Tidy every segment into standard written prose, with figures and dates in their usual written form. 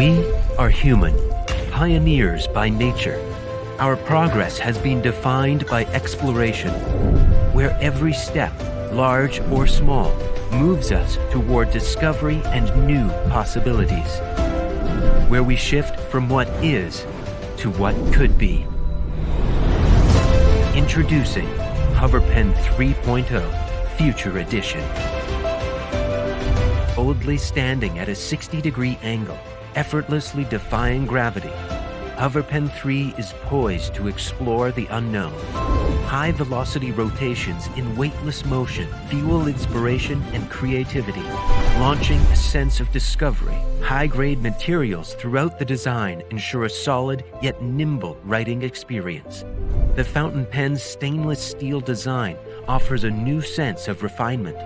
We are human, pioneers by nature. Our progress has been defined by exploration, where every step, large or small, moves us toward discovery and new possibilities, where we shift from what is to what could be. Introducing HoverPen 3.0 Future Edition. Boldly standing at a 60-degree angle, effortlessly defying gravity, HoverPen 3 is poised to explore the unknown. High-velocity rotations in weightless motion fuel inspiration and creativity, launching a sense of discovery. High-grade materials throughout the design ensure a solid yet nimble writing experience. The fountain pen's stainless steel design offers a new sense of refinement,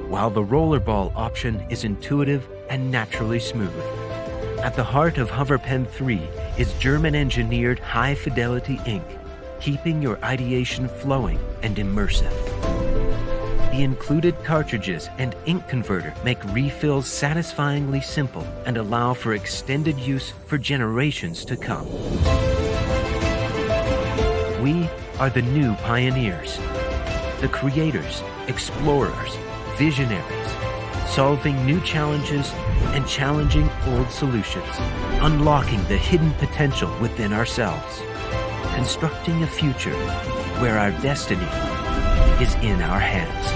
while the rollerball option is intuitive and naturally smooth. At the heart of HoverPen 3 is German-engineered high-fidelity ink, keeping your ideation flowing and immersive. The included cartridges and ink converter make refills satisfyingly simple and allow for extended use for generations to come. We are the new pioneers, the creators, explorers, visionaries, solving new challenges and challenging old solutions, unlocking the hidden potential within ourselves, constructing a future where our destiny is in our hands.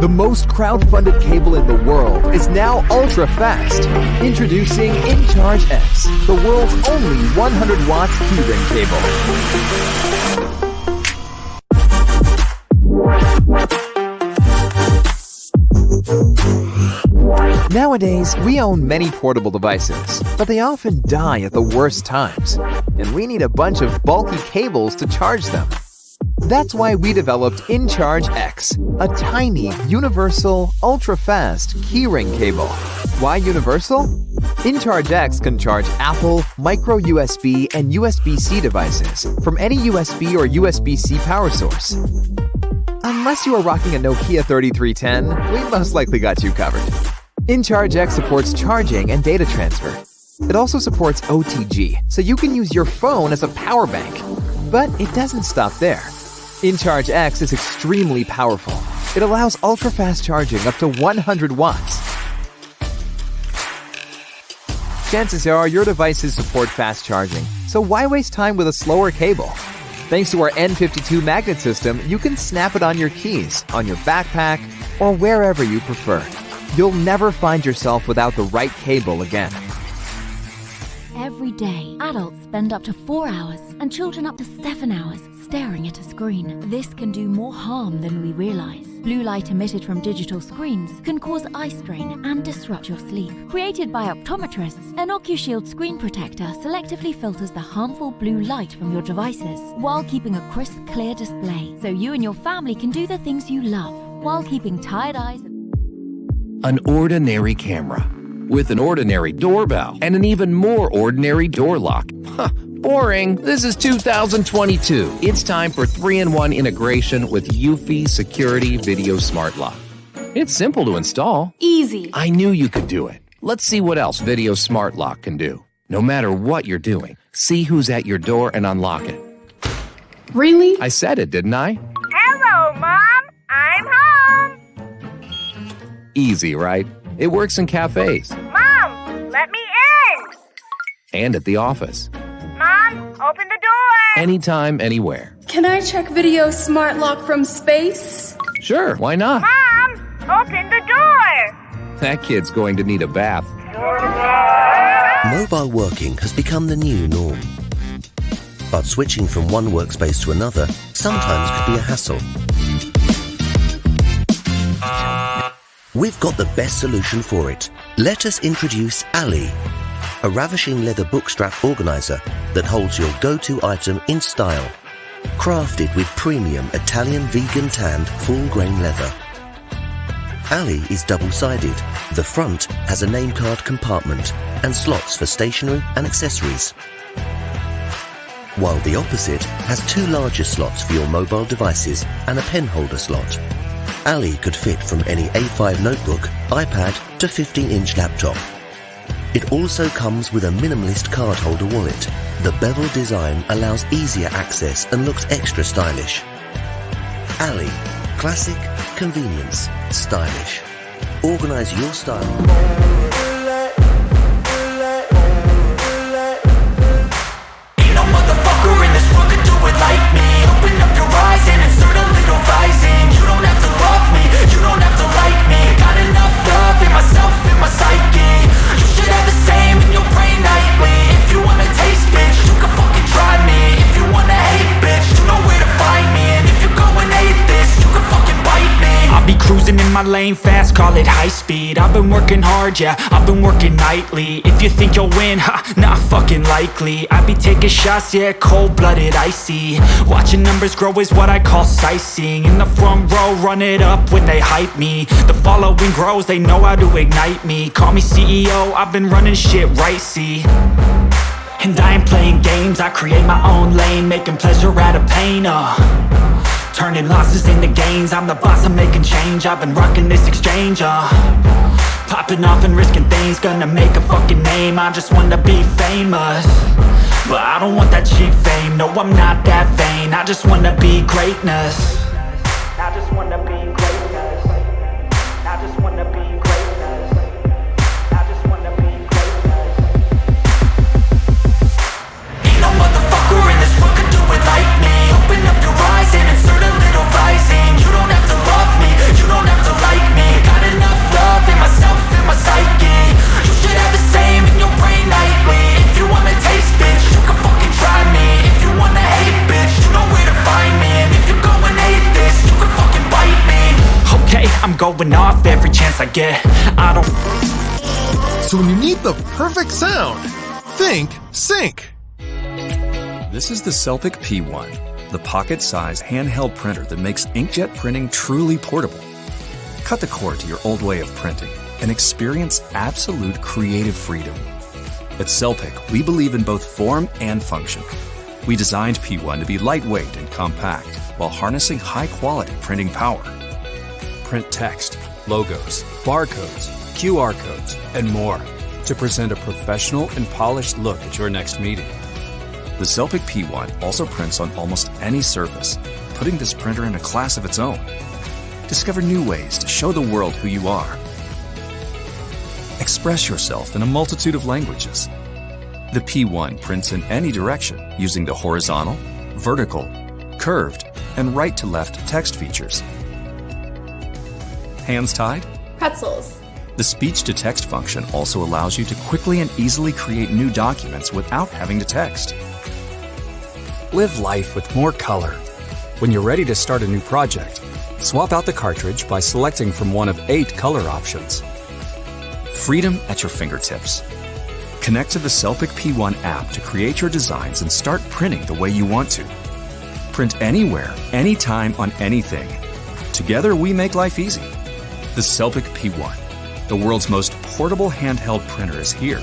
The most crowd-funded cable in the world is now ultra-fast. Introducing InCharge X, the world's only 100-watt keyring cable. Nowadays, we own many portable devices, but they often die at the worst times, and we need a bunch of bulky cables to charge them. That's why we developed InCharge X, a tiny, universal, ultra-fast keyring cable. Why universal? InCharge X can charge Apple, micro USB, and USB-C devices from any USB or USB-C power source. Unless you are rocking a Nokia 3310, we most likely got you covered. InCharge X supports charging and data transfer. It also supports OTG, so you can use your phone as a power bank. But it doesn't stop there. InCharge X is extremely powerful. It allows ultra-fast charging up to 100 watts. Chances are your devices support fast charging, so why waste time with a slower cable? Thanks to our N52 magnet system, you can snap it on your keys, on your backpack, or wherever you prefer. You'll never find yourself without the right cable again. Every day, adults spend up to 4 hours and children up to 7 hours staring at a screen. This can do more harm than we realize. Blue light emitted from digital screens can cause eye strain and disrupt your sleep. Created by optometrists, an OcuShield screen protector selectively filters the harmful blue light from your devices while keeping a crisp, clear display, so you and your family can do the things you love while keeping tired eyes. An ordinary camera with an ordinary doorbell and an even more ordinary door lock. Boring. This is 2022. It's time for 3-in-1 integration with Eufy Security Video Smart Lock. It's simple to install. Easy. I knew you could do it. Let's see what else Video Smart Lock can do. No matter what you're doing, see who's at your door and unlock it. Really? I said it, didn't I? Hello, Mom. I'm home. Easy, right? It works in cafes. Mom, let me in. And at the office. Mom, open the door. Anytime, anywhere. Can I check Video Smart Lock from space? Sure, why not? Mom, open the door. That kid's going to need a bath. Mobile working has become the new norm. But switching from one workspace to another sometimes could be a hassle. We've got the best solution for it. Let us introduce Ali, a ravishing leather bookstrap organizer that holds your go-to item in style. Crafted with premium Italian vegan tanned full-grain leather. Ali is double-sided. The front has a name card compartment and slots for stationery and accessories, while the opposite has two larger slots for your mobile devices and a pen holder slot. Ali could fit from any A5 notebook, iPad to 15-inch laptop. It also comes with a minimalist card holder wallet. The bevel design allows easier access and looks extra stylish. Ali, classic, convenience, stylish. Organize your style. Cruising in my lane fast, call it high speed. I've been working hard, yeah, I've been working nightly. If you think you'll win, ha, not fucking likely. I be taking shots, yeah, cold-blooded, icy. Watching numbers grow is what I call sightseeing. In the front row, run it up when they hype me. The following grows, they know how to ignite me. Call me CEO, I've been running shit right, see. And I ain't playing games, I create my own lane, making pleasure out of pain, turning losses into gains. I'm the boss, I'm making change. I've been rocking this exchange, popping off and risking things. Gonna make a fucking name, I just wanna be famous. But I don't want that cheap fame, no, I'm not that vain. I just wanna be greatness. I just wanna be greatness. I just wanna be greatness. I just wanna be greatness. Ain't no motherfucker in this world could do it like me. Open up your eyes and insert a little rising. You don't have to love me, you don't have to like me. Got enough love in myself, in my psyche. You should have the same in your brain nightly. If you wanna taste, bitch, you can fucking try me. If you wanna hate, bitch, you know where to find me. And if you go and hate this, you can fucking bite me. Okay, I'm going off every chance I get. I don't. So when you need the perfect sound, think Sync. This is the Celpic P1, the pocket-sized handheld printer that makes inkjet printing truly portable. Cut the cord to your old way of printing and experience absolute creative freedom. At Celpic, we believe in both form and function. We designed P1 to be lightweight and compact while harnessing high-quality printing power. Print text, logos, barcodes, QR codes, and more to present a professional and polished look at your next meeting. The Celpic P1 also prints on almost any surface, putting this printer in a class of its own. Discover new ways to show the world who you are. Express yourself in a multitude of languages. The P1 prints in any direction using the horizontal, vertical, curved, and right-to-left text features. Hands tied? Pretzels. The speech-to-text function also allows you to quickly and easily create new documents without having to text. Live life with more color. When you're ready to start a new project, swap out the cartridge by selecting from one of 8 color options. Freedom at your fingertips. Connect to the Celpic P1 app to create your designs and start printing the way you want to. Print anywhere, anytime, on anything. Together we make life easy. The Celpic P1, the world's most portable handheld printer, is here.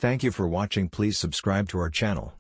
Thank you for watching. Please subscribe to our channel.